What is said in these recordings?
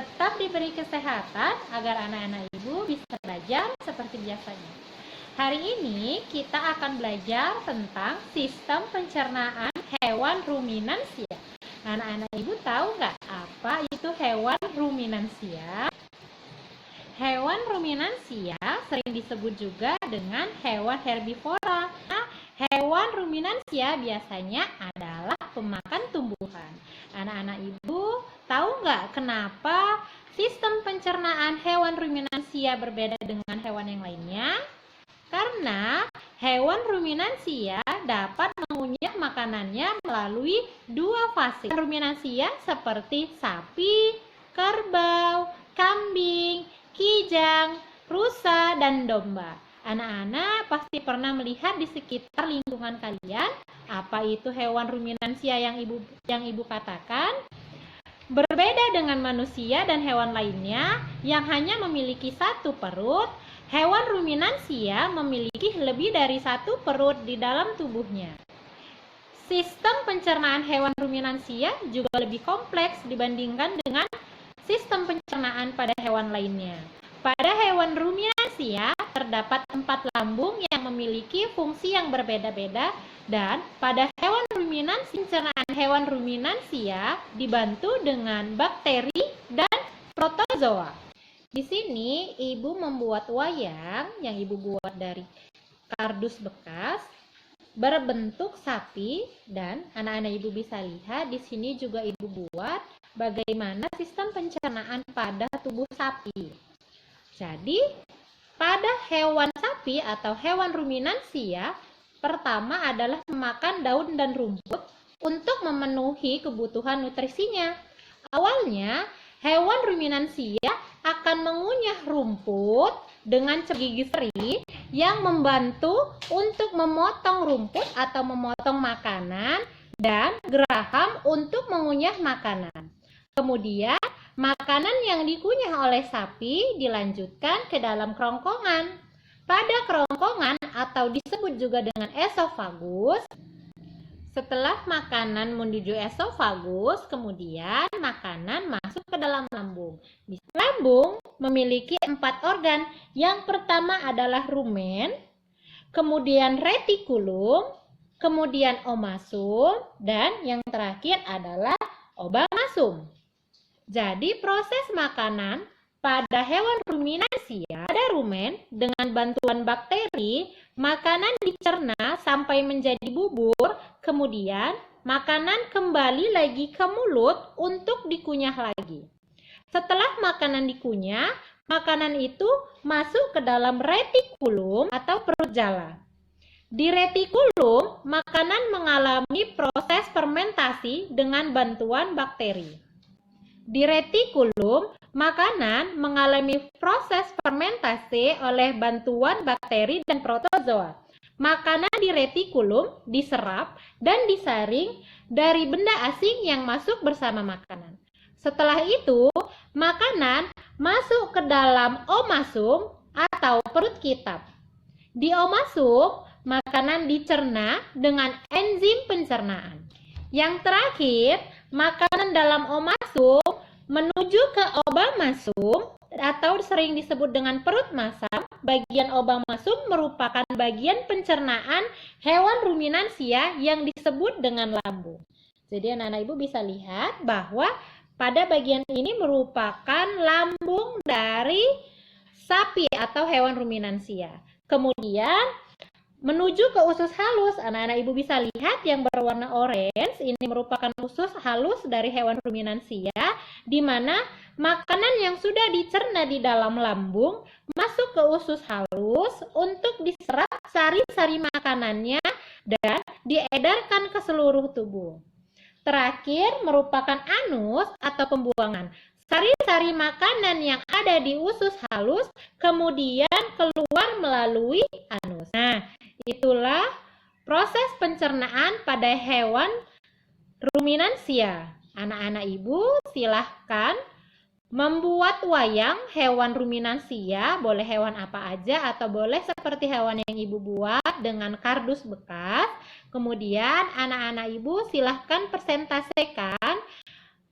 tetap diberi kesehatan agar anak-anak ibu bisa belajar seperti biasanya. Hari ini kita akan belajar tentang sistem pencernaan hewan ruminansia. Anak-anak ibu tahu nggak apa itu hewan ruminansia? Hewan ruminansia sering disebut juga dengan hewan herbivora. Nah, hewan ruminansia biasanya adalah pemakan tumbuhan. Anak-anak ibu tahu nggak kenapa sistem pencernaan hewan ruminansia berbeda dengan hewan yang lainnya? Karena hewan ruminansia dapat mengunyah makanannya melalui dua fase. Ruminansia seperti sapi, kerbau, kambing, kijang, rusa, dan domba. Anak-anak pasti pernah melihat di sekitar lingkungan kalian apa itu hewan ruminansia yang ibu katakan. Berbeda dengan manusia dan hewan lainnya yang hanya memiliki satu perut, hewan ruminansia memiliki lebih dari satu perut di dalam tubuhnya. Sistem pencernaan hewan ruminansia juga lebih kompleks dibandingkan dengan sistem pencernaan pada hewan lainnya. Pada hewan ruminansia terdapat 4 lambung yang memiliki fungsi yang berbeda-beda, dan pada pencernaan hewan ruminansia dibantu dengan bakteri dan protozoa. Di sini ibu membuat wayang yang ibu buat dari kardus bekas berbentuk sapi, dan anak-anak ibu bisa lihat di sini juga ibu buat bagaimana sistem pencernaan pada tubuh sapi. Jadi, pada hewan sapi atau hewan ruminansia, pertama adalah memakan daun dan rumput untuk memenuhi kebutuhan nutrisinya. Awalnya, hewan ruminansia akan mengunyah rumput dengan gigi seri yang membantu untuk memotong rumput atau memotong makanan, dan geraham untuk mengunyah makanan. Kemudian, makanan yang dikunyah oleh sapi dilanjutkan ke dalam kerongkongan. Pada kerongkongan atau disebut juga dengan esofagus, setelah makanan menuju esofagus, kemudian makanan masuk ke dalam lambung. Lambung memiliki 4 organ. Yang pertama adalah rumen, kemudian retikulum, kemudian omasum, dan yang terakhir adalah obamasum. Jadi proses makanan pada hewan ruminansia pada rumen dengan bantuan bakteri, makanan dicerna sampai menjadi bubur, kemudian makanan kembali lagi ke mulut untuk dikunyah lagi. Setelah makanan dikunyah, makanan itu masuk ke dalam retikulum atau perut jala. Di retikulum, makanan mengalami proses fermentasi dengan bantuan bakteri. Di retikulum, makanan mengalami proses fermentasi oleh bantuan bakteri dan protozoa. Makanan di retikulum diserap dan disaring dari benda asing yang masuk bersama makanan. Setelah itu, makanan masuk ke dalam omasum atau perut kitab. Di omasum, makanan dicerna dengan enzim pencernaan. Yang terakhir, makanan dalam omasum menuju ke obamasum atau sering disebut dengan perut masam. Bagian obamasum merupakan bagian pencernaan hewan ruminansia yang disebut dengan lambung. Jadi anak-anak ibu bisa lihat bahwa pada bagian ini merupakan lambung dari sapi atau hewan ruminansia. Kemudian menuju ke usus halus, anak-anak ibu bisa lihat yang berwarna orange, ini merupakan usus halus dari hewan ruminansia, di mana makanan yang sudah dicerna di dalam lambung masuk ke usus halus untuk diserap sari-sari makanannya dan diedarkan ke seluruh tubuh. Terakhir merupakan anus atau pembuangan. Sari-sari makanan yang ada di usus halus kemudian keluar melalui anus. Nah, itulah proses pencernaan pada hewan ruminansia. Anak-anak ibu silahkan membuat wayang hewan ruminansia, boleh hewan apa aja atau boleh seperti hewan yang ibu buat dengan kardus bekas. Kemudian anak-anak ibu silahkan presentasikan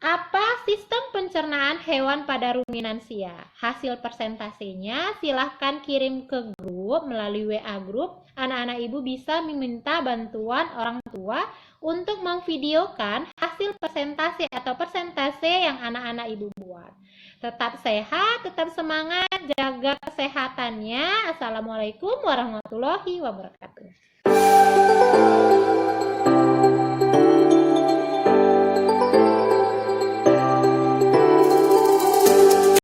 apa sistem pencernaan hewan pada ruminansia. Hasil persentasenya silahkan kirim ke grup melalui WA grup. Anak-anak ibu bisa meminta bantuan orang tua untuk memvideokan hasil persentase atau persentase yang anak-anak ibu buat. Tetap sehat, tetap semangat, jaga kesehatannya. Assalamualaikum warahmatullahi wabarakatuh.